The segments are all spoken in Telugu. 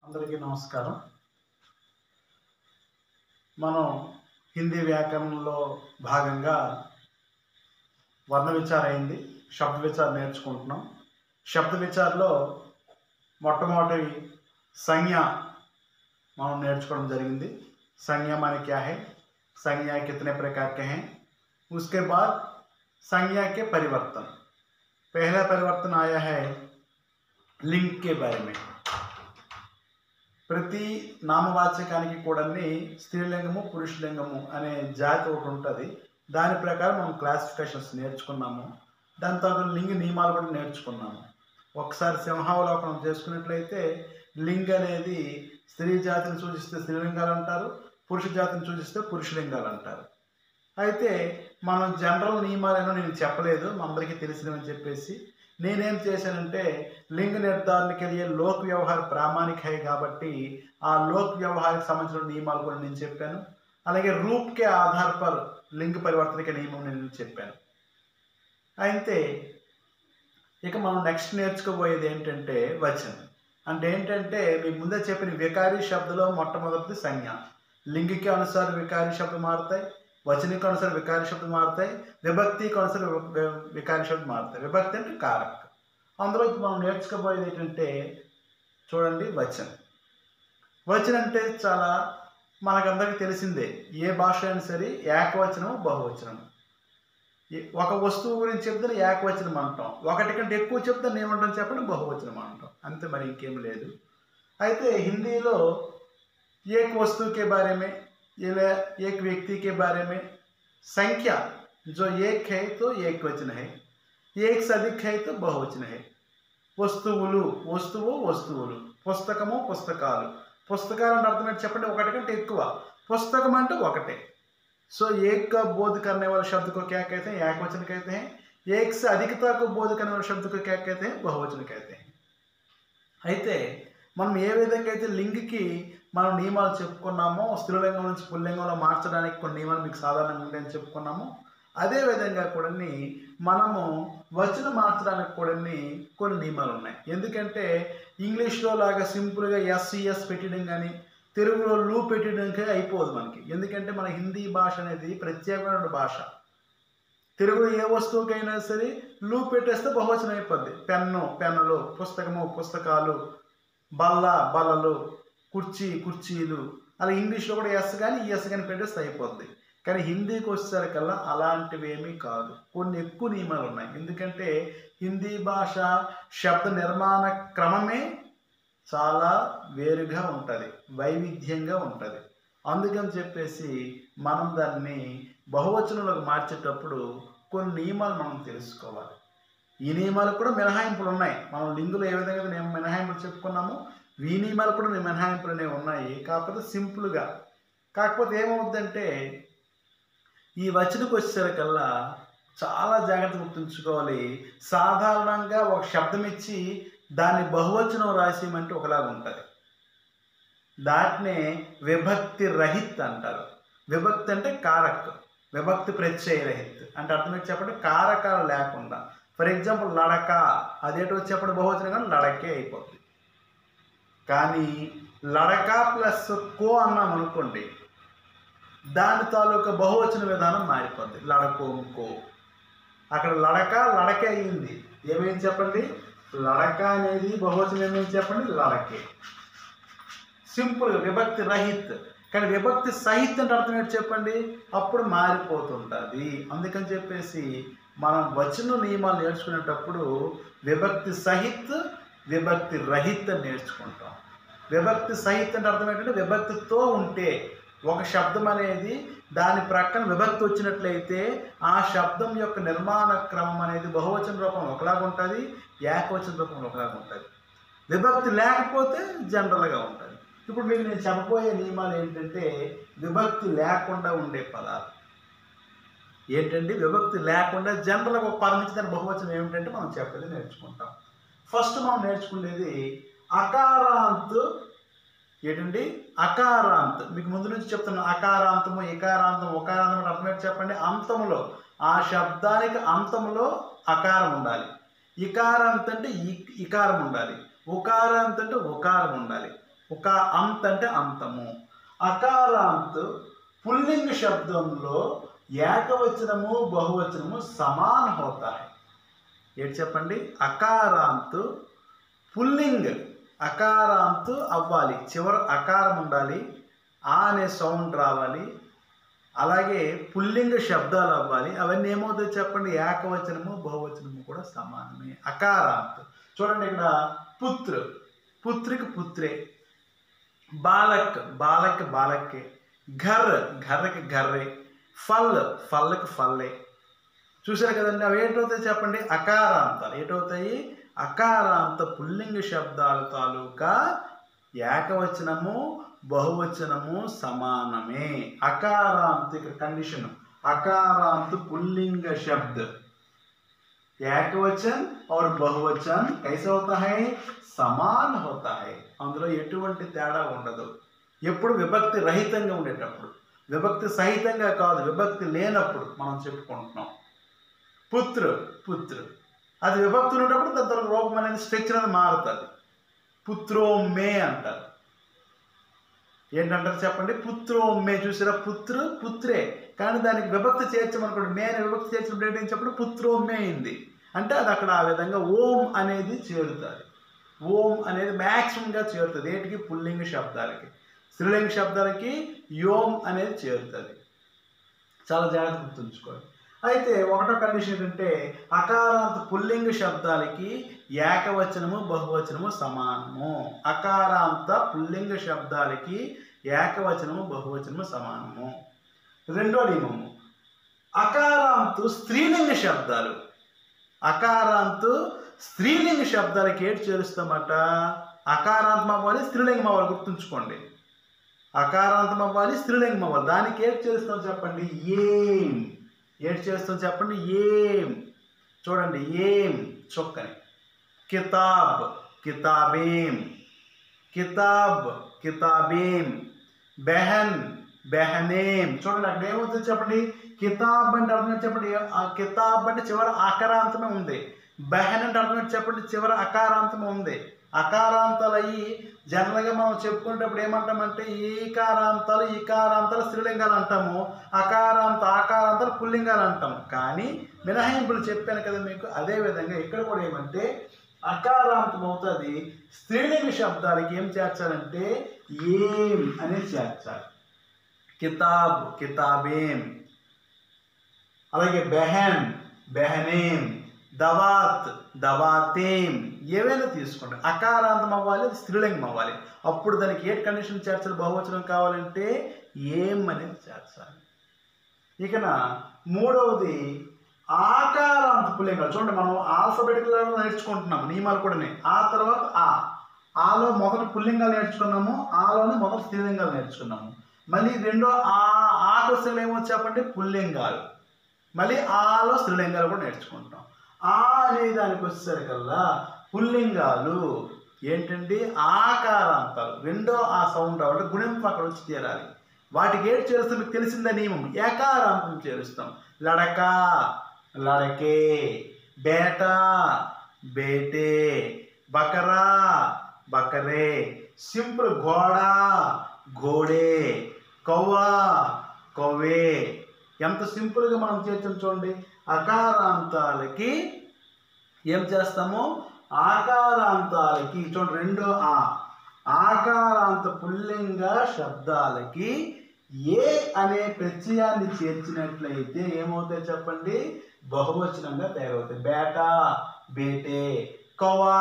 అందరికీ నమస్కారం. మనం హిందీ వ్యాకరణంలో భాగంగా వర్ణ విచార అయింది, శబ్ద విచార నేర్చుకుంటున్నాం. శబ్ద విచారలో మొట్టమొదటి సంజ్ఞ మనం నేర్చుకోవడం జరిగింది. संज्ञा माने क्या है, संज्ञा कितने प्रकार के हैं, उसके बाद संज्ञा के परिवर्तन. पहला परिवर्तन आया है लिंग के बारे में. ప్రతి నామవాచకానికి కూడా స్త్రీలింగము పురుషలింగము అనే జాతి ఒకటి ఉంటుంది. దాని ప్రకారం మనం క్లాసిఫికేషన్స్ నేర్చుకున్నాము. దాని తర్వాత లింగ నియమాలు కూడా నేర్చుకున్నాము. ఒకసారి సింహావలోకనం చేసుకున్నట్లయితే లింగ అనేది స్త్రీ జాతిని సూచిస్తే స్త్రీలింగాలు అంటారు, పురుష జాతిని సూచిస్తే పురుషలింగాలు అంటారు. అయితే మనం జనరల్ నియమాలను నేను చెప్పలేదు, అందరికీ తెలిసినవని చెప్పేసి నేనేం చేశానంటే लिंग निर्धारण के लिए लोक व्यवहार प्रामाणिक है కాబట్టి ఆ లోక్ వ్యవహారికి సంబంధించిన నియమాలు కూడా నేను చెప్పాను. అలాగే రూప్ के आधार पर लिंग परिवर्तन के నియమం నేను చెప్పాను. అయితే ఇక మనం నెక్స్ట్ నేర్చుకోబోయేది ఏంటంటే వచనం. అంటే ఏంటంటే మీకు ముందే చెప్పిన వికారి శబ్దలో మొట్టమొదటిది సంజ్ఞ. लिंग के अनुसार विकारी शब्द मारता है, वचन के अनुसार विकारी शब्द मारता है, विभक्ति के अनुसार विकारी शब्द मारता है. विभक्ति అంటే కారక. అందులో మనం నేర్చుకోబోయేది ఏంటంటే చూడండి వచనం. వచనం అంటే చాలా మనకందరికీ తెలిసిందే. ఏ భాష అయినా సరే ఏకవచనం బహువచనం. ఒక వస్తువు గురించి చెప్తే ఏకవచనం అంటాం, ఒకటి కంటే ఎక్కువ చెప్తే ఏమంటాం చెప్పండి, బహువచనం అంటాం. అంతే, మరి ఇంకేం లేదు. అయితే హిందీలో एक वस्तु के बारे में या एक व्यक्ति के बारे में संख्या जो एक है तो एक वचन है, एक से अधिक है तो बहुवचन है. వస్తువులు వస్తువు వస్తువులు, పుస్తకము పుస్తకాలు. పుస్తకాలు అంటే అర్థం ఏంటి చెప్పండి, ఒకటి కంటే ఎక్కువ. పుస్తకం అంటే ఒకటే. సో एक का बोध करने वाले शब्द को क्या कहते हैं, एक वचन कहते हैं. एक से अधिकता को बोध करने वाले शब्द को क्या कहते हैं, बहुवचन कहते हैं. అయితే మనం ఏ విధంగా అయితే లింగ్కి మనం నియమాలు చెప్పుకున్నామో, స్త్రీలింగం నుంచి పుల్లింగంలో మార్చడానికి కొన్ని నియమాలు మీకు సాధారణంగా ఉంటాయని చెప్పుకున్నాము. అదేవిధంగా కూడా మనము వచనం మార్చడానికి కూడా కొన్ని నియమాలు ఉన్నాయి. ఎందుకంటే ఇంగ్లీష్లో లాగా సింపుల్గా ఎస్ఈఎస్ పెట్టడం కానీ తెలుగులో లూ పెట్టడానికి అయిపోదు మనకి. ఎందుకంటే మన హిందీ భాష అనేది ప్రత్యేకమైన భాష. తెలుగులో ఏ వస్తువుకైనా సరే లూ పెట్టేస్తే బహువచనం అయిపోద్ది. పెన్ను పెన్నులు, పుస్తకము పుస్తకాలు, బల్ల బల్లలు, కుర్చీ కుర్చీలు. అలా ఇంగ్లీష్లో కూడా ఎస్ కానీ ఈఎస్ కానీ పెట్టేస్తే అయిపోద్ది. కానీ హిందీకి వచ్చేసరికల్లా అలాంటివి ఏమీ కాదు, కొన్ని ఎక్కువ నియమాలు ఉన్నాయి. ఎందుకంటే హిందీ భాష శబ్ద నిర్మాణ క్రమమే చాలా వేరుగా ఉంటుంది, వైవిధ్యంగా ఉంటుంది. అందుకని చెప్పేసి మనం దాన్ని బహువచనంలోకి మార్చేటప్పుడు కొన్ని నియమాలు మనం తెలుసుకోవాలి. ఈ నియమాలకు కూడా మినహాయింపులు ఉన్నాయి. మనం లింగులో ఏ విధంగా మేము మినహాయింపులు చెప్పుకున్నామో ఈ నియమాలు కూడా మినహాయింపులు అనేవి ఉన్నాయి. కాకపోతే సింపుల్గా. కాకపోతే ఏమవుద్దంటే ఈ వచనకు వచ్చేసరికల్లా చాలా జాగ్రత్త గుర్తుంచుకోవాలి. సాధారణంగా ఒక శబ్దం ఇచ్చి దాన్ని బహువచనం రాసేయమంటే ఒకలాగా ఉంటుంది. దాన్నే విభక్తి రహిత్ అంటారు. విభక్తి అంటే కారక్, విభక్తి ప్రత్యయ రహిత్ అంటే అర్థం ఏంటి చెప్పండి, కారకాలు లేకుండా. ఫర్ ఎగ్జాంపుల్ లడక, అదేటో చెప్పండి బహువచనం కానీ లడకే అయిపోతుంది. కానీ లడక ప్లస్ కో అన్నాం అనుకోండి, దాని తాలూకా బహువచన విధానం మారిపోద్ది. లడకోంకో. అక్కడ లడక లడకే అయ్యింది. ఏమేమి చెప్పండి, లడక అనేది బహువచనం ఏమేమి చెప్పండి, లడకే. సింపుల్గా విభక్తి రహిత్. కానీ విభక్తి సహిత్ అంటే అర్థం ఏంటి చెప్పండి, అప్పుడు మారిపోతుంటుంది. అందుకని చెప్పేసి మనం వచన నియమాలు నేర్చుకునేటప్పుడు విభక్తి సహిత్ విభక్తి రహిత్ అని నేర్చుకుంటాం. విభక్తి సహిత్ అంటే అర్థం ఏంటంటే విభక్తితో ఉంటే ఒక శబ్దం అనేది దాని ప్రక్కన విభక్తి వచ్చినట్లయితే ఆ శబ్దం యొక్క నిర్మాణ క్రమం అనేది బహువచన రూపంలో ఒకలాగా ఉంటుంది, ఏకవచన రూపంలో ఒకలాగా ఉంటుంది. విభక్తి లేకపోతే జనరల్గా ఉంటుంది. ఇప్పుడు మీకు నేను చెప్పబోయే నియమాలు ఏంటంటే విభక్తి లేకుండా ఉండే పదాలు. ఏంటంటే విభక్తి లేకుండా జనరల్గా ఒక పదం నుంచి దాని బహువచనం ఏమిటంటే మనం చెప్పేది నేర్చుకుంటాం. ఫస్ట్ మనం నేర్చుకునేది అకారాంత్. ఏంటండి అకారాంత్? మీకు ముందు నుంచి చెప్తున్నా, అకారాంతము ఇకారాంతం ఒకారాంతం అర్థం ఏంటి చెప్పండి. అంతములో ఆ శబ్దానికి అంతములో అకారం ఉండాలి. ఇకారాంత్ అంటే ఇకారం ఉండాలి. ఉకారాంత్ అంటే ఉకారం ఉండాలి. ఒక अंत అంటే అంతము. అకారాంత్ पुल्लिंग శబ్దంలో ఏకవచనము బహువచనము సమాన होता है. ఏంటి చెప్పండి? అకారాంత్ పుల్లింగ్, అకారాంత్ అవ్వాలి, చివర అకారం ఉండాలి, ఆ అనే సౌండ్ రావాలి, అలాగే పుల్లింగ శబ్దాలు అవ్వాలి. అవన్నీ ఏమవుతాయి చెప్పండి? ఏకవచనము బహువచనము కూడా సమానమే. అకారాంత్ చూడండి, ఇక్కడ పుత్ర, పుత్రికి పుత్రే, బాలక్, బాలక్ బాలక్కే, ఘర్, ఘర్కి ఘర్రే, ఫల్, ఫల్కి ఫల్లే. చూసారు కదండి? అవి ఏంటవుతాయి చెప్పండి? అకారాంతాలు. ఏంటవుతాయి? అకారాంత పుల్లింగ శబ్దాలు తాలూకా ఏకవచనము బహువచనము సమానమే. अकारांत कंडीशन, अकारांत पुल्लिंग शब्द एकवचन और बहुवचन कैसे होता है? समान होता है. అందులో ఎటువంటి తేడా ఉండదు. ఎప్పుడు విభక్తి రహితంగా ఉండేటప్పుడు, విభక్తి సహితంగా కాదు, విభక్తి లేనప్పుడు మనం చెప్పుకుంటున్నాం. పుత్ర, పుత్ర, అది విభక్తి ఉన్నప్పుడు దాని రూపం అనేది స్ట్రక్చర్ అనేది మారుతుంది. పుత్రో మే అంటారు. ఏంటంటారు చెప్పండి? పుత్రోమ్మే. చూసారా? పుత్ర పుత్రే, కానీ దానికి విభక్తి చేర్చమనుకోండి, మే అని విభక్తి చేర్చినప్పుడు ఏంటని చెప్పండి? పుత్రోమ్మే అయింది. అంటే అది అక్కడ ఆ విధంగా ఓం అనేది చేరుతుంది. ఓం అనేది మ్యాక్సిమంగా చేరుతుంది. ఏంటికి? పుల్లింగ శబ్దాలకి. స్త్రీలింగ శబ్దాలకి యోం అనేది చేరుతుంది. చాలా జాగ్రత్త గుర్తుంచుకోండి. అయితే ఒకటో కండిషన్ ఏంటంటే అకారాంత పుల్లింగ శబ్దాలకి ఏకవచనము బహువచనము సమానము. అకారాంత పుల్లింగ శబ్దాలకి ఏకవచనము బహువచనము సమానము. రెండో నియమము, అకారాంతు స్త్రీలింగ శబ్దాలు, అకారాంతు స్త్రీలింగ శబ్దాలకి ఏడు చేరుస్తామట? అకారాంతం అవ్వాలి, స్త్రీలింగం అవ్వాలి. గుర్తుంచుకోండి, అకారాంతం అవ్వాలి, స్త్రీలింగం అవ్వాలి. దానికి ఏడు చేరుస్తాం చెప్పండి? ఏం. ఏడు చేస్తాం చెప్పండి? ఏం. చూడండి, ఏం చొక్కని. కితాబ్, కితాబేం, కితాబ్, కితాబేం. బెహన్, బెహనేం. చూడండి అక్కడ ఏమవుతుంది చెప్పండి? కితాబ్ అంటే అర్థం చెప్పండి? ఆ కితాబ్ అంటే చివర అకారాంతమే ఉంది. బెహన్ అంటే అర్థం చెప్పండి? చివర అకారాంతమే ఉంది. అకారాంతాలు అయ్యి జనరల్గా మనం చెప్పుకునేటప్పుడు ఏమంటామంటే ఈకారాంతాలు, ఈకారాంతాలు స్త్రీలింగాలు అంటాము, ఆకారాంతాలు పుల్లింగాలు అంటాము. కానీ మినహాయింపులు చెప్పాను కదా మీకు. అదేవిధంగా ఇక్కడ కూడా ఏమంటే అకారాంతం అవుతుంది. స్త్రీలింగ శబ్దాలకి ఏం చేర్చాలంటే ఏం అనేది చేర్చాలి. కితాబ్, కితాబేం. అలాగే బెహన్, బెహనేం. దవాత్, దవాతేం. ఏవైనా తీసుకోండి, అకారాంతం అవ్వాలి, స్త్రీలింగం అవ్వాలి. అప్పుడు దానికి ఏ కండిషన్ చేర్చాలి? బహువచనం కావాలంటే ఏం అనేది చేర్చాలి. ఇకన మూడవది ఆకారాంత పుల్లింగాలు. చూడండి, మనం ఆల్ఫబెటికల్ నేర్చుకుంటున్నాము, నియమాలు కూడా. ఆ తర్వాత ఆలో మొదటి పుల్లింగాలు నేర్చుకున్నాము, ఆలోనే మొదటి స్త్రీలింగాలు నేర్చుకున్నాము. మళ్ళీ రెండో ఆ క్వశ్చన్లు ఏమో చెప్పండి? పుల్లింగాలు. మళ్ళీ ఆలో స్త్రీలింగాలు కూడా నేర్చుకుంటాం. ఆ అనే దానికి వచ్చేసరికల్లా పుల్లింగాలు ఏంటండి? ఆకారాంతాలు. రెండో ఆ సౌండ్ రావాలి, గుణింపు అక్కడ వచ్చి తీరాలి. వాటికి ఏడు చేరుస్తాం మీకు తెలిసిందే నియమం. ఏకారాంతం చేరుస్తాం. లడకా, లడకే, బేటా, బేటే, బకరా, బకరే. సింపుల్ ఘోడా, ఘోడే, కవ్వా, కవ్వే. ఎంత సింపుల్గా మనం చేర్చాం చూడండి. అకారాంతాలకి ఏం చేస్తాము? ఆకారాంతాలకి చూడండి, రెండో ఆకారాంత పుల్లింగ శబ్దాలకి ఏ అనే ప్రత్యయాన్ని చేర్చినట్లయితే ఏమవుతాయి చెప్పండి? బహువచనంగా తయారవుతాయి. బేటా, బేటే. కవ్వా,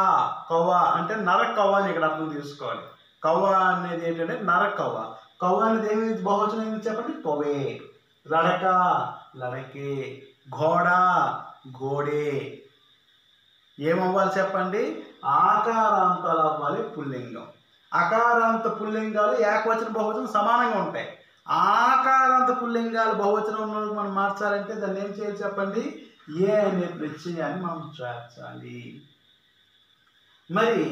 కవ్వా అంటే నరకవ్వ అని ఇక్కడ అర్థం తీసుకోవాలి. కవ్వ అనేది ఏంటంటే నరకవ్వ. కవ్వ అనేది ఏమి బహువచనం ఏమి చెప్పండి? కవ్వే. లడక, లడకే. ఘోడా, ఘోడే. ఏమవ్వాలి చెప్పండి? ఆకారాంతాలు అవ్వాలి, పుల్లింగం. అకారాంత పుల్లింగాలు ఏకవచన బహువచనం సమానంగా ఉంటాయి. ఆకారాంత పుల్లింగాలు బహువచనం ఉన్నది మనం మార్చాలంటే దాన్ని ఏం చేయాలి చెప్పండి? ఏ అనే ప్రత్యయాన్ని మనం చేర్చాలి. మరి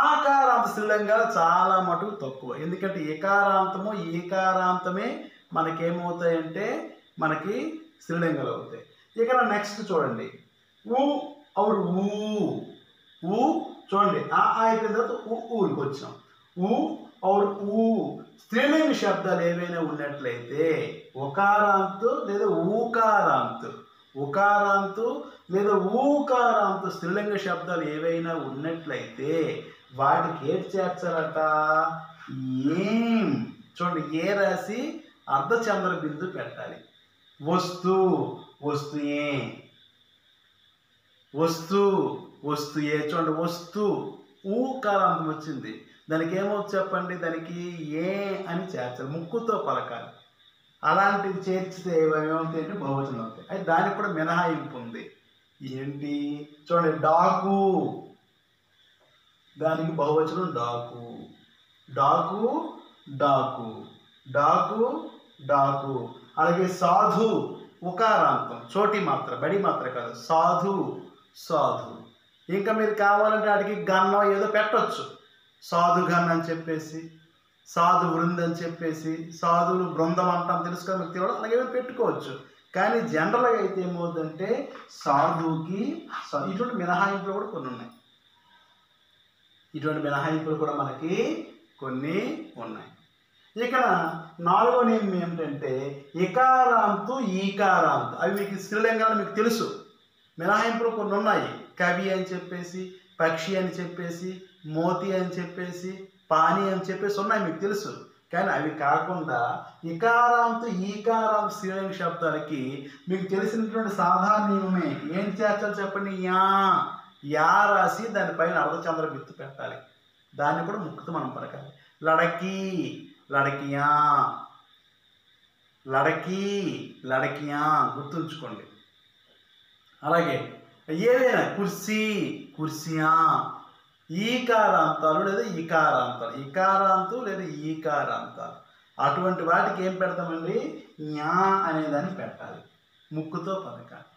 ఆకారాంత స్త్రీలింగాలు చాలా మటుకు తక్కువ. ఎందుకంటే ఏకారాంతము ఏకారాంతమే మనకేమవుతాయంటే మనకి స్త్రీలింగాలు అవుతాయి. ఇక్కడ నెక్స్ట్ చూడండి, ఊ ఔర్ ఊ. ఊ చూడండి, అయిపోయిన తర్వాత ఊరికి వచ్చాం. ఊ और ఊ స్త్రీలింగ శబ్దాలు ఏవైనా ఉన్నట్లయితే ఒకారాంతు లేదా ఊకారాంతు, ఉకారాంతు లేదా ఊకారాంతు స్త్రీలింగ శబ్దాలు ఏవైనా ఉన్నట్లయితే వాటికి ఏది చేర్చారట? ఏం. చూడండి, ఏ రాసి అర్ధచంద్ర బిందు పెట్టాలి. వస్తు వస్తుయే, వస్తు వస్తుయే. చూడండి, వస్తు ఊకారాంతం వచ్చింది, దానికి ఏమవుతుంది చెప్పండి? దానికి ఏ అని చేర్చాలి, ముక్కుతో పలకాలి. అలాంటివి చేర్చితే ఏమవుతాయి అంటే బహువచనం అవుతాయి. అయితే దానికి కూడా మినహాయింపు ఉంది. ఏంటి? చూడండి, డాకు, దానికి బహువచనం డాకు. డాకు డాకు, డాకు డాకు. అలాగే సాధు ఉకారాంతం, చోటి మాత్ర, బడి మాత్ర కాదు, సాధు సాధు. ఇంకా మీరు కావాలంటే వాటికి గన్నం ఏదో పెట్టవచ్చు, సాధు గన్ అని చెప్పేసి, సాధు వృందం అని చెప్పేసి, సాధువులు బృందం అంటాం తెలుసు కదా మీకు తెలియదు, అలాగే పెట్టుకోవచ్చు. కానీ జనరల్గా అయితే ఏమవుతుందంటే సాధువుకి ఇటువంటి మినహాయింపులు కూడా కొన్ని ఉన్నాయి. ఇటువంటి మినహాయింపులు కూడా మనకి కొన్ని ఉన్నాయి. ఇక్కడ నాలుగో నియమం ఏమిటంటే ఇకారాంతు ఈకారాంతు. అవి మీకు స్త్రీలింగాలు మీకు తెలుసు. మినహాయింపులు కొన్ని ఉన్నాయి. కవి అని చెప్పేసి, పక్షి అని చెప్పేసి, మోతి అని చెప్పేసి, పాని అని చెప్పేసి ఉన్నాయి, మీకు తెలుసు. కానీ అవి కాకుండా ఇకారాంతు ఈకారాంతు స్త్రీలింగ శబ్దాలకి మీకు తెలిసినటువంటి సాధారణ నియమమే. ఏం చేర్చాలి చెప్పండి? యా. యా రాసి దానిపైన అర్ధచంద్ర బిత్తు పెట్టాలి. దాన్ని కూడా ముక్కుతో మనం పలకాలి. లడకి లడకియా, లడకి లడకియా, గుర్తుంచుకోండి. అలాగే ఏవైనా కుర్సీ కుర్సియా, ఈకారాంతాలు లేదా ఇకారాంతాలు, ఇకారాంతు లేదా ఈకారాంతాలు, అటువంటి వాటికి ఏం పెడతామండి? న్యా అనేదాన్ని పెట్టాలి, ముక్కుతో పలకాలి.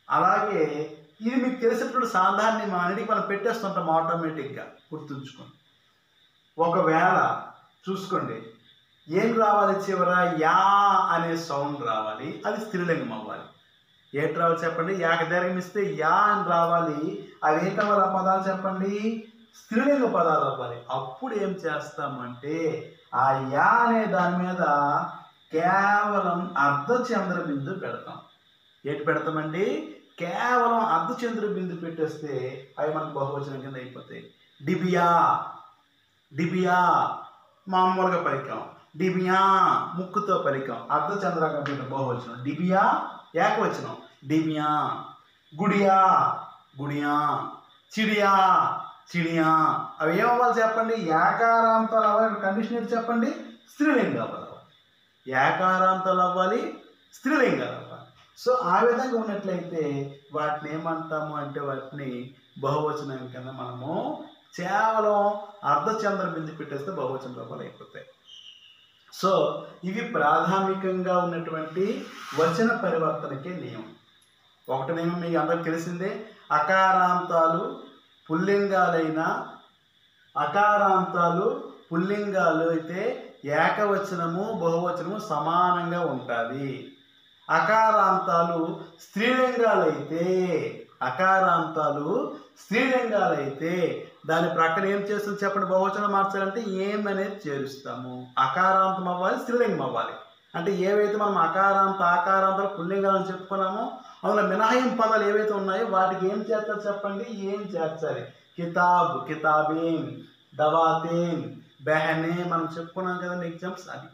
అలాగే ఇది మీకు తెలిసినప్పుడు సాధారణం అనేది మనం పెట్టేస్తుంటాం ఆటోమేటిక్గా, గుర్తుంచుకోండి. ఒకవేళ చూసుకోండి, ఏం రావాలి చివర? యా అనే సౌండ్ రావాలి, అది స్త్రీలింగం అవ్వాలి. ఏటి రావాలి చెప్పండి? యాకి దీర్ఘమిస్తే యా అని రావాలి. అవి ఏంటవ్వాలి ఆ పదాలు చెప్పండి? స్త్రీలింగ పదాలు అవ్వాలి. అప్పుడు ఏం చేస్తామంటే ఆ యా అనే దాని మీద కేవలం అర్ధచంద్ర బిందు పెడతాం. ఏటి పెడతామండి? కేవలం అర్ధచంద్ర బిందు పెట్టేస్తే అవి మనకు బహువచనం కింద అయిపోతాయి. డిబియా డిబియా మామూలుగా పలికాం, డిబియా ముక్కుతో పలికాం, అర్ధచంద్రాకార బిందు బహువచనం. డిబియా ఏకవచనం, డిబియా. గుడియా గుడియా, చిడియా చిడియా. అవి ఏమవ్వాలి చెప్పండి? ఏకారాంతాలు అవ్వాలి. కండిషన్ ఏంటి చెప్పండి? స్త్రీలింగాలు అవ్వాలి. ఏకారాంతాలు అవ్వాలి, స్త్రీలింగాలు అవ్వాలి. సో ఆ విధంగా ఉన్నట్లయితే వాటిని ఏమంటాము అంటే వాటిని బహువచనం కింద మనము కేవలం అర్ధచంద్ర బిందు పెట్టేస్తే బహువచన రూపాలు అయిపోతాయి. సో ఇవి ప్రాథమికంగా ఉన్నటువంటి వచన పరివర్తనకే నియమం. ఒకటి నియమం మీకు అందరికి తెలిసిందే, అకారాంతాలు పుల్లింగాలైన, అకారాంతాలు పుల్లింగాలు అయితే ఏకవచనము బహువచనము సమానంగా ఉంటుంది. అకారాంతాలు స్త్రీలింగాలైతే, అకారాంతాలు స్త్రీలింగాలైతే దాని ప్రక్కన ఏం చేస్తుంది చెప్పండి? బహువచనం మార్చాలంటే ఏం అనేది చేరుస్తాము. అకారాంతం అవ్వాలి, స్త్రీలింగం అవ్వాలి. అంటే ఏవైతే మనం అకారాంత ఆకారాంతాలు పుల్లింగాలని చెప్పుకున్నామో అందులో మినహాయింపు పదాలు ఏవైతే ఉన్నాయో వాటికి ఏం చేర్చాలి చెప్పండి? ఏం చేర్చాలి? కితాబ్ కితాబేం, దవాతేం, బెహనే మనం చెప్పుకున్నాం కదండి ఎగ్జామ్స్. అది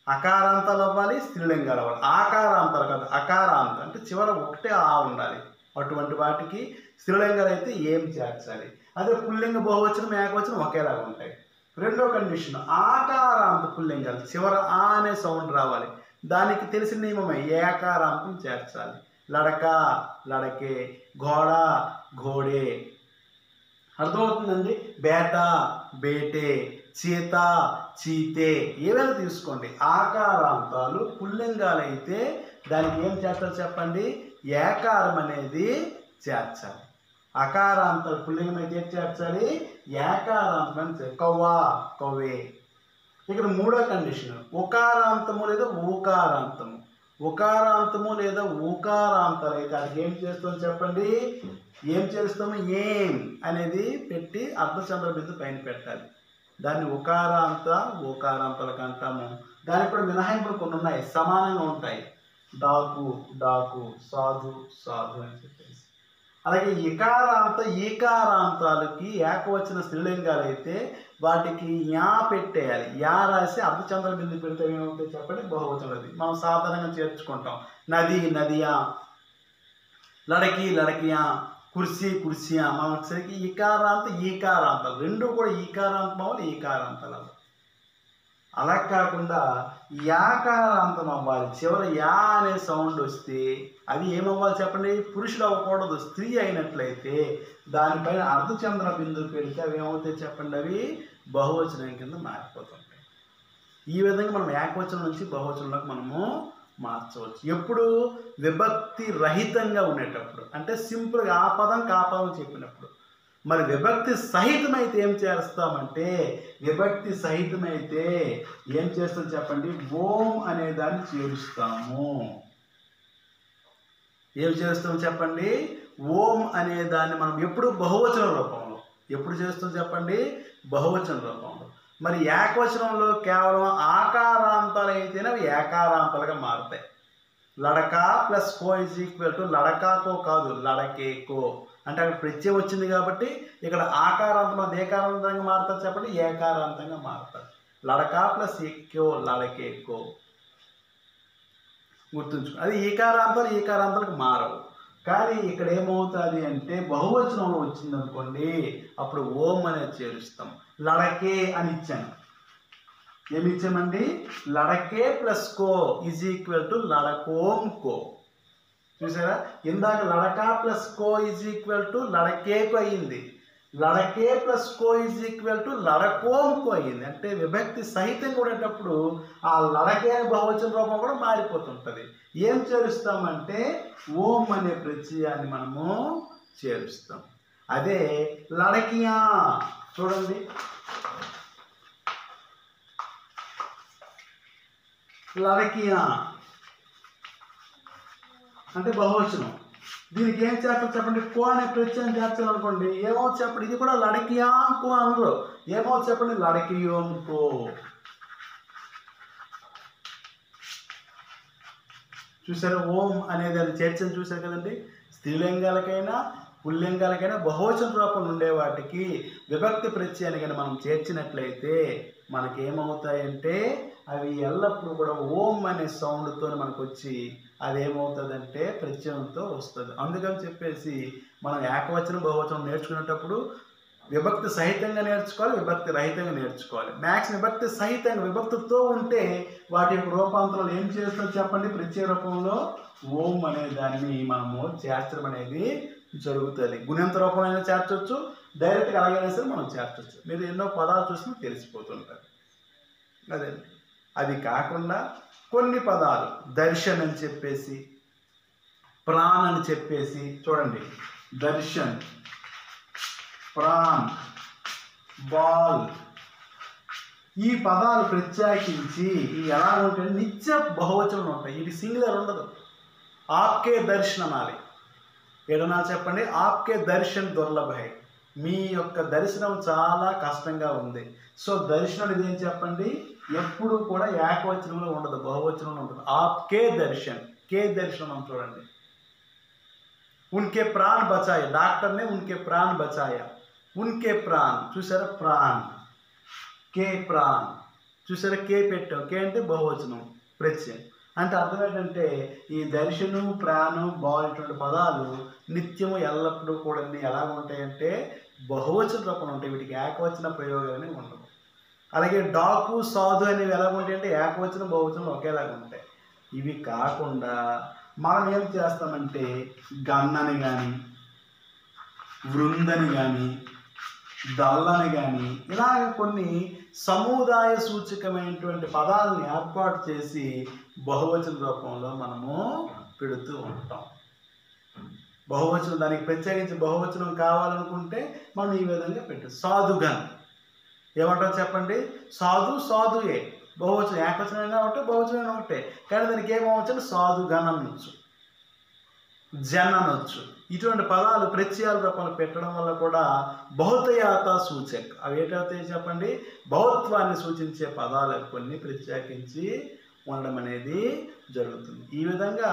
అకారాంతాలు అవ్వాలి, స్త్రీలింగాలు అవ్వాలి. ఆకారాంతాలు కాదు, అకారాంత అంటే చివర ఒకటే ఆ ఉండాలి. అటువంటి వాటికి స్త్రీలింగాలు అయితే ఏం చేర్చాలి? అదే పుల్లింగ బహువచనం ఏకవచనం ఒకేలాగా ఉంటాయి. రెండో కండిషన్, ఆకారాంత పుల్లింగాలు చివర ఆ అనే సౌండ్ రావాలి. దానికి తెలిసిన నియమమే, ఏకారాంతం చేర్చాలి. లడక లడకే, ఘోడ ఘోడే. అర్థమవుతుందండి? బేట బేటే, చీత చీతే. ఏవైనా తీసుకోండి, ఆకారాంతాలు పుల్లింగాలు అయితే దానికి ఏం చేర్చాలి చెప్పండి? ఏకారం అనేది చేర్చాలి. అకారాంతాలు పుల్లింగం అయితే ఏం చేర్చాలి? ఏకారాంతం అని. కవ్వా కవ్వే. ఇక్కడ మూడో కండిషన్, ఉకారాంతము లేదా ఊకారాంతము. ఉకారాంతము లేదా ఊకారాంతాలు అయితే అది ఏం చేస్తాం చెప్పండి? ఏం చేస్తాము? ఏం అనేది పెట్టి అర్ధచంద్ర బిందు పైన పెట్టాలి. దాన్ని ఉకారాంత ఓకారాంతాలకు అంటాము. దానికి కూడా మినహాయింపులు కొన్ని ఉన్నాయి, సమానంగా ఉంటాయి. డాకు డాకు, సాధు సాధు అని చెప్పేసి. అలాగే ఇకారాంత ఈకారాంతాలకి ఏకవచన స్త్రీలింగాలు అయితే వాటికి యా పెట్టేయాలి. యా రాసి అర్ధచంద్ర బిందు పెడితే ఏమవుతాయి చెప్పండి, బహువచనది. మనం సాధారణంగా చేర్చుకుంటాం. నది నదియా, లడకి లడకియా, కుర్సీ కుర్సీయా. మనం వచ్చేసరికి ఇకారాంత ఈకారాంతాలు రెండు కూడా ఈకారాంతం అవ్వాలి, ఈకారాంతాలు అవ్వాలి. అలా కాకుండా యాకారాంతం అవ్వాలి. చివరి యా అనే సౌండ్ వస్తే అది ఏమవ్వాలి చెప్పండి, పురుషుడు అవ్వకూడదు. స్త్రీ అయినట్లయితే దానిపైన అర్ధచంద్ర బిందువు పెడితే అవి ఏమవుతాయి చెప్పండి, అవి బహువచనం కింద మారిపోతుంటాయి. ఈ విధంగా మనం ఏకవచనం నుంచి బహువచనంలోకి మనము మార్చవచ్చు. ఎప్పుడు విభక్తి రహితంగా ఉండేటప్పుడు, అంటే సింపుల్గా ఆ పదం కా పదం చెప్పినప్పుడు. మరి విభక్తి సహితమైతే ఏం చేస్తామంటే, విభక్తి సహితమైతే ఏం చేస్తాం చెప్పండి, ఓం అనే దాన్ని చేరుస్తాము. ఏం చేస్తాం చెప్పండి, ఓం అనే దాన్ని మనం ఎప్పుడు బహువచన రూపంలో ఎప్పుడు చేస్తాం చెప్పండి, బహువచన రూపంలో. మరి ఏకవచనంలో కేవలం ఆకారాంతాలు అయితేనే అవి ఏకారాంతాలుగా మారుతాయి. లడకా ప్లస్ కో ఇజ్ ఈక్వల్ టు లడకాకో కాదు, లడకేకో. అంటే అక్కడ ప్రత్యయం వచ్చింది కాబట్టి ఇక్కడ ఆకారాంతం అది ఏకారాంతంగా మారుతుంది చెప్పండి, ఏకారాంతంగా మారుతుంది. లడకా ప్లస్ ఎక్కో లడకేకో. గుర్తుంచుకో, అది ఈకారాంతాలు ఈకారాంతాలకు మారవు. కానీ ఇక్కడ ఏమవుతుంది అంటే బహువచనంలో వచ్చింది అనుకోండి, అప్పుడు ఓం అనేది చేరుస్తాం. లడకే అని ఇచ్చాను, ఏమి ఇచ్చామండి, లడకే ప్లస్ కో ఈజ్ ఈక్వల్ టు లడకోం కో. చూసారా, ఇందాక లడకా ప్లస్ కో ఈజ్ ఈక్వల్ టు లడకేకు అయ్యింది, లడకే ప్లస్ కో ఈజ్ ఈక్వల్ టు లడకోంకు అయ్యింది. అంటే విభక్తి సహితంగా ఉండేటప్పుడు ఆ లడకే బహువచన రూపం కూడా మారిపోతుంటుంది. ఏం చేరుస్తామంటే ఓం అనే ప్రత్యయాన్ని మనము చేరుస్తాం. అదే లడకియా చూడండి, లడకియా అంటే బహువచనం. దీనికి ఏం చేస్తారు చెప్పండి, కో అనే ప్రత్యయం చేర్చాలనుకోండి, ఏమో చెప్పండి, ఇది కూడా లడకియా కో అనరు, ఏమో చెప్పండి, లడకియోం కో. చూసారా, ఓం అనేది అది చేర్చని చూసారు కదండి. స్త్రీలింగాలకైనా పుల్లింగాలకైనా బహువచన రూపంలో ఉండే వాటికి విభక్తి ప్రత్యయాన్ని కానీ మనం చేర్చినట్లయితే మనకి ఏమవుతాయంటే అవి ఎల్లప్పుడూ కూడా ఓం అనే సౌండ్తో మనకు వచ్చి అదేమవుతుందంటే ప్రత్యయంతో వస్తుంది. అందుకని చెప్పేసి మనం ఏకవచనం బహువచనం నేర్చుకునేటప్పుడు విభక్తి సహితంగా నేర్చుకోవాలి, విభక్తి రహితంగా నేర్చుకోవాలి. మ్యాక్స్ విభక్తి సహితంగా విభక్తితో ఉంటే వాటి యొక్క రూపాంతరాలు ఏం చేస్తాం చెప్పండి, ప్రత్యయ రూపంలో ఓం అనే దాన్ని మనము చేర్చడం అనేది జరుగుతుంది. గుణింత రూపంలో అయినా చేర్చవచ్చు, డైరెక్ట్గా అలాగైనా సరే మనం చేర్చవచ్చు. మీరు ఎన్నో పదాలు చూసినా తెలిసిపోతుంటారు. అదే అది కాకుండా కొన్ని పదాలు దర్శన్ అని చెప్పేసి, ప్రాణ్ అని చెప్పేసి, చూడండి దర్శన్, ప్రాణ్, బాల్, ఈ పదాలు ప్రత్యేకించి ఇవి ఎలా ఉంటాయి, నిత్య బహువచనం ఉంటాయి. ఇది సింగులర్ ఉండదు. ఆప్కే దర్శన్ అనాలి. ఏదన్నా చెప్పండి, ఆప్కే దర్శన్ దుర్లభ హై, మీ యొక్క దర్శనం చాలా కష్టంగా ఉంది. సో దర్శనం ఇది ఏం చెప్పండి, ఎప్పుడు కూడా ఏకవచనంలో ఉండదు, బహువచనంలో ఉంటుంది. ఆప్కే దర్శన్, కే దర్శనం చూడండి. ఉన్కే ప్రాణ్ బచాయ, డాక్టర్నే ఉన్కే ప్రాణ్ బచాయ, ఉన్కే ప్రాణ్ చూసారా, ప్రాణ్, కే ప్రాణ్ చూసారా, కే పెట్టాం, కే అంటే బహువచనం ప్రత్యయం. అంటే అర్థం ఏంటంటే ఈ దర్శను ప్రాణం బాల్ ఇటువంటి పదాలు నిత్యము ఎల్లప్పుడూ కూడా ఎలా ఉంటాయంటే బహువచన రూపంలో ఉంటాయి. వీటికి ఏకవచన ప్రయోగాలు ఉండవు. అలాగే డాకు సాధు అనేవి ఎలా ఉంటాయంటే ఏకవచనం బహువచనం ఒకేలాగా ఉంటాయి. ఇవి కాకుండా మనం ఏం చేస్తామంటే గన్నని కానీ వృందని కానీ దళ్ళని కానీ ఇలాగ కొన్ని సముదాయ సూచకమైనటువంటి పదాలను ఏర్పాటు చేసి బహువచన రూపంలో మనము పెడుతూ ఉంటాం. బహువచనం దానికి ప్రత్యేకించి బహువచనం కావాలనుకుంటే మనం ఈ విధంగా పెట్టు. సాధుగన్ ఏమంటారు చెప్పండి, సాధు సాధుయే, బహువచనం ఏకవచనైనా ఒకటే బహువచనైనా ఒకటే, కానీ దానికి ఏమవచ్చు సాధుగన్ అనొచ్చు. జన్ అనొచ్చు. ఇటువంటి పదాలు ప్రత్యయాల రూపంలో పెట్టడం వల్ల కూడా బహుతయాత సూచక్. అవి ఏంటవుతాయి చెప్పండి? బహుత్వాన్ని సూచించే పదాలు కొన్ని ప్రత్యేకించి ఉండడం అనేది జరుగుతుంది. ఈ విధంగా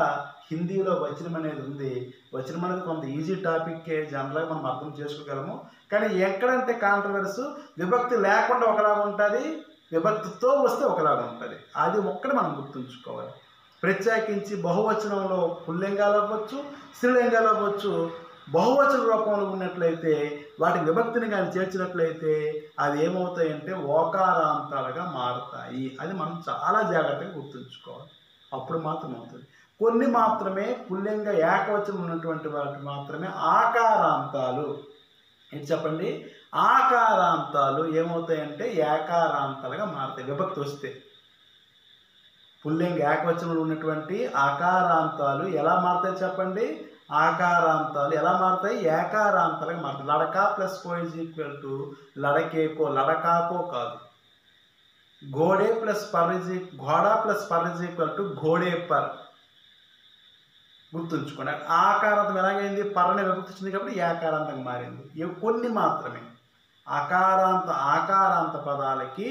హిందీలో వచనం అనేది ఉంది. వచనం అనేది కొంత ఈజీ టాపిక్కే, జనరల్గా మనం అర్థం చేసుకోగలము. కానీ ఎక్కడంటే కాంట్రవర్స్, విభక్తి లేకుండా ఒకలాగా ఉంటుంది, విభక్తితో వస్తే ఒకలాగా ఉంటుంది. అది ఒక్కటి మనం గుర్తుంచుకోవాలి. ప్రత్యేకించి బహువచనంలో పుల్లింగాలు అవ్వచ్చు, స్త్రీలింగాలు అవ్వచ్చు, బహువచన రూపంలో ఉన్నట్లయితే వాటి విభక్తిని కానీ చేర్చినట్లయితే అది ఏమవుతాయంటే ఓకారాంతాలుగా మారుతాయి. అది మనం చాలా జాగ్రత్తగా గుర్తుంచుకోవాలి. అప్పుడు మాత్రం అవుతుంది. కొన్ని మాత్రమే పుల్లింగ ఏకవచనం ఉన్నటువంటి వాటి మాత్రమే ఆకారాంతాలు. ఏంటి చెప్పండి? ఆకారాంతాలు ఏమవుతాయంటే ఏకారాంతాలుగా మారుతాయి విభక్తి వస్తే. పుల్లింగ ఏకవచనంలో ఉన్నటువంటి ఆకారాంతాలు ఎలా మారుతాయి చెప్పండి? ఆకారాంతాలు ఎలా మారుతాయి? ఏకారాంతాలుగా మారుతాయి. లడక ప్లస్ కో ఈజ్ ఈక్వల్ టు లడకేకో, లడకాకో కాదు. ఘోడే ప్లస్ పర్ ఈజ్ ఘోడా ప్లస్ పర్ ఈజ్ ఈక్వల్ టు ఘోడే పర్. గుర్తుంచుకోండి. ఆకారాంతం ఎలాగైంది? పర్రనే విభక్తి వచ్చింది కాబట్టి ఏకారాంతంగా మారింది. ఇవి కొన్ని మాత్రమే. ఆకారాంత పదాలకి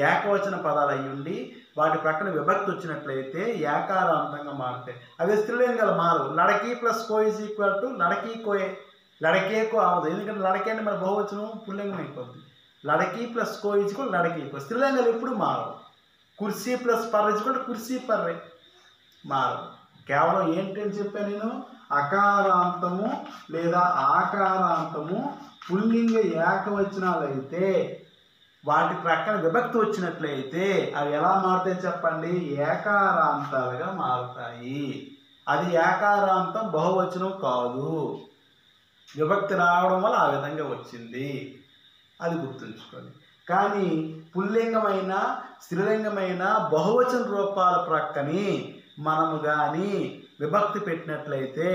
ఏకవచన పదాలు అయి ఉండి వాటి ప్రక్కన విభక్తి వచ్చినట్లయితే ఏకారాంతంగా మారుతాయి. అదే స్త్రీలింగాలు మారవు. లడకి ప్లస్ కో ఈజ్ ఈక్వల్ టు లడకి కోయే, లడకేకో అవ్వదు. ఎందుకంటే లడకే అంటే మన బహువచనం పుల్లింగం అయిపోద్ది. లడకి ప్లస్ కో ఈజ్ ఈక్వల్ లడకి కో. స్త్రీలింగాలు ఎప్పుడు మారవు. కుర్సీ ప్లస్ పర్ ఈజ్ ఈక్వల్ కుర్సీ పర్రే మారవు. కేవలం ఏంటని చెప్పాను నేను? అకారాంతము లేదా ఆకారాంతము పుల్లింగ ఏకవచనాలు అయితే వాటి ప్రక్కన విభక్తి వచ్చినట్లయితే అవి ఎలా మారుతాయి చెప్పండి? ఏకారాంతాలుగా మారుతాయి. అది ఏకారాంతం బహువచనం కాదు. విభక్తి రావడం వల్ల ఆ విధంగా వచ్చింది. అది గుర్తుంచుకోండి. కానీ పుల్లింగమైన స్త్రీలింగమైన బహువచన రూపాల ప్రక్కని మనము కానీ విభక్తి పెట్టినట్లయితే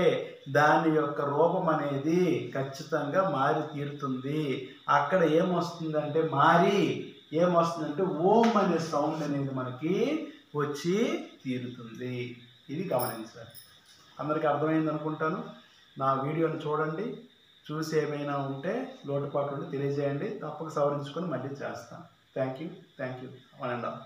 దాని యొక్క రూపం అనేది ఖచ్చితంగా మారి తీరుతుంది. అక్కడ ఏమొస్తుందంటే ఏమొస్తుందంటే ఓం అనే సౌండ్ అనేది మనకి వచ్చి తీరుతుంది. ఇది గమనించాలి. అందరికీ అర్థమైంది అనుకుంటాను. నా వీడియోని చూడండి, చూసి ఏమైనా ఉంటే లోటుపాట్లు ఉంటే తెలియజేయండి. తప్పక సవరించుకొని మళ్ళీ చేస్తాను. Thank you. One and all.